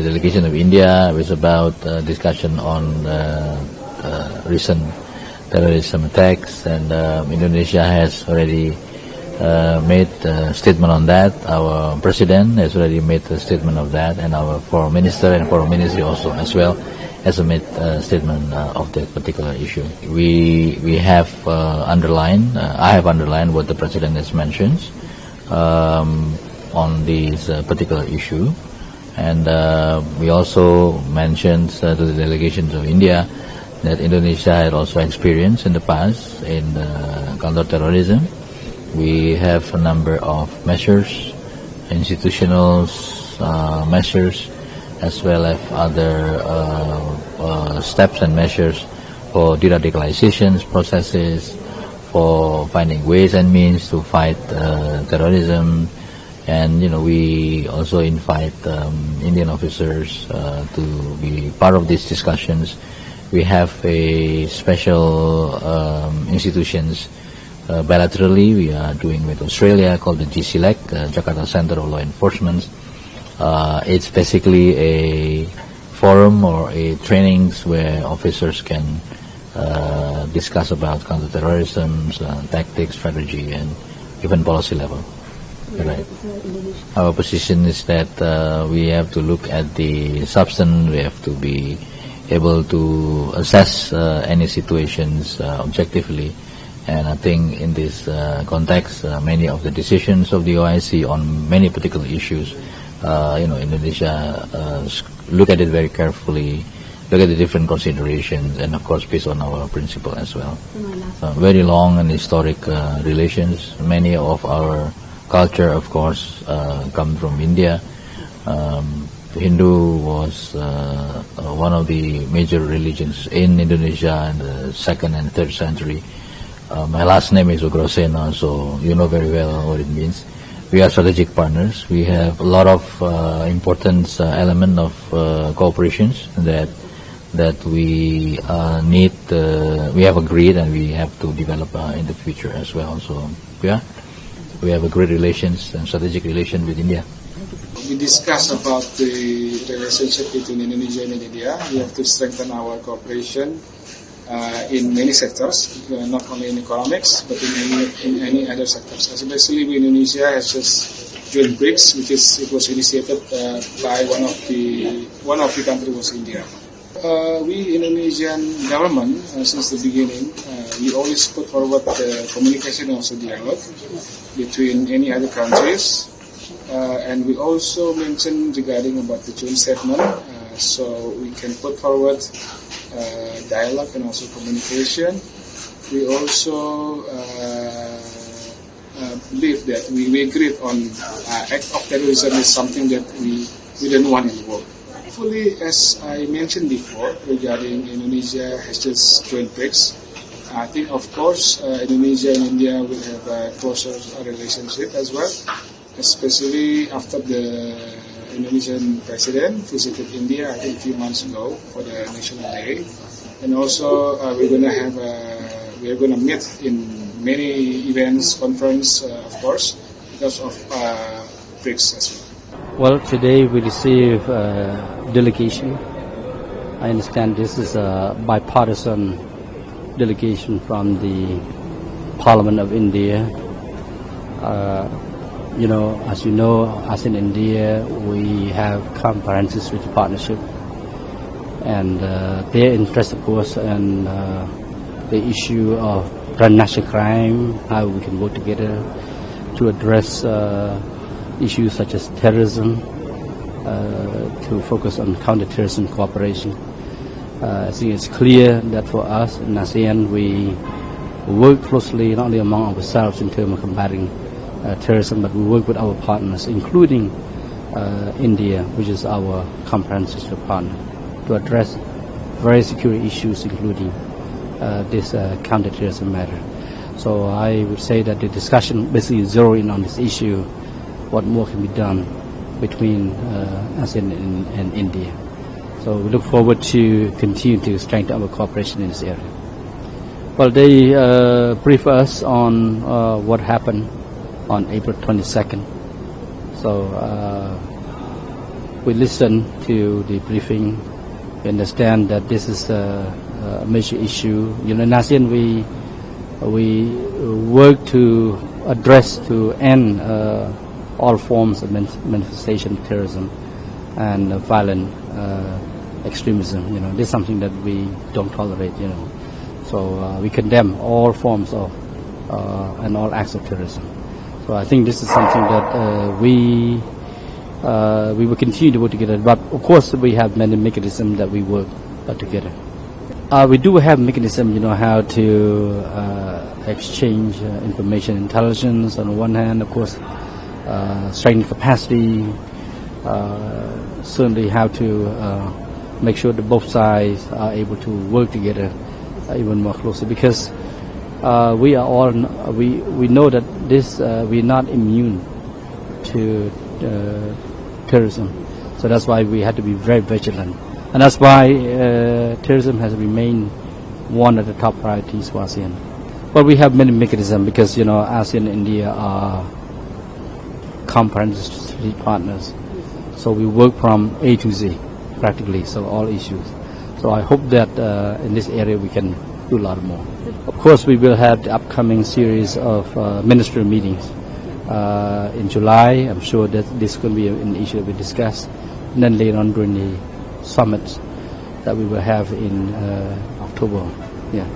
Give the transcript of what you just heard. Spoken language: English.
delegation of India. It was about discussion on recent terrorism attacks, and Indonesia has already made a statement on that. Our president has already made a statement of that, and our foreign minister and foreign ministry also as well has made a statement of that particular issue. We have underlined, I have underlined what the president has mentioned on this particular issue, and we also mentioned to the delegations of India that Indonesia had also experienced in the past in counter-terrorism. We have a number of measures, institutional measures, as well as other steps and measures for de-radicalization processes, for finding ways and means to fight terrorism. And we also invite Indian officers to be part of these discussions. We have a special institutions bilaterally. We are doing with Australia called the GCLEC, Jakarta Center of Law Enforcement. It's basically a forum or a trainings where officers can discuss about counterterrorism, tactics, strategy, and even policy level. Right. Our position is that we have to look at the substance. We have to be able to assess any situations objectively. And I think in this context, many of the decisions of the OIC on many particular issues, Indonesia look at it very carefully, look at the different considerations, and of course based on our principle as well. Very long and historic relations. Many of our culture, of course, come from India. Hindu was one of the major religions in Indonesia in the 2nd and 3rd century. My last name is Oegroseno, so you know very well what it means. We are strategic partners. We have a lot of important element of cooperations that we need. We have agreed, and we have to develop in the future as well. So we have a great relations and strategic relation with India. We discussed about the relationship between Indonesia and India. We have to strengthen our cooperation in many sectors, not only in economics, but in any other sectors. Especially Indonesia has just joined BRICS, it was initiated by one of the countries was India. We Indonesian government since the beginning, we always put forward the communication and also dialogue between any other countries. And we also mentioned regarding about the joint statement, so we can put forward dialogue and also communication. We also believe that we agreed on act of terrorism is something that we don't want in the world. Hopefully, as I mentioned before, regarding Indonesia has just joined BRICS, I think of course Indonesia and India will have a closer relationship as well, especially after the Indonesian president visited India, I think a few months ago for the National Day, and also we're going to meet in many events, conference, of course, because of BRICS as well. Well, today we receive delegation. I understand this is a bipartisan delegation from the Parliament of India. As you know, as in India, we have comprehensive strategic partnership, and their interest, of course, in the issue of transnational crime, how we can work together to address issues such as terrorism, to focus on counter-terrorism cooperation. I think it's clear that for us in ASEAN, we work closely not only among ourselves in terms of combating terrorism, but we work with our partners, including India, which is our comprehensive partner, to address various security issues, including this counter-terrorism matter. So I would say that the discussion basically zeroed in on this issue, what more can be done between ASEAN and India. So we look forward to continue to strengthen our cooperation in this area. Well, they brief us on what happened on April 22nd. So we listen to the briefing. We understand that this is a major issue. In ASEAN, we work to address, to end all forms of manifestation of terrorism and violent extremism. This is something that we don't tolerate. So we condemn all forms of and all acts of terrorism. So I think this is something that we will continue to work together. But of course, we have many mechanisms that we work together. We do have mechanism, how to exchange information intelligence on one hand, of course, strengthen capacity, certainly how to make sure that both sides are able to work together even more closely, because we are all, we know that this, we're not immune to terrorism. So that's why we have to be very vigilant. And that's why terrorism has remained one of the top priorities for ASEAN. But we have many mechanisms because, ASEAN and India are comprehensive strategic partners. So we work from A to Z, practically, so all issues. So I hope that in this area we can do a lot more. Of course, we will have the upcoming series of ministerial meetings in July. I'm sure that this is going to be an issue that we discuss. And then later on during the summits that we will have in October. Yeah.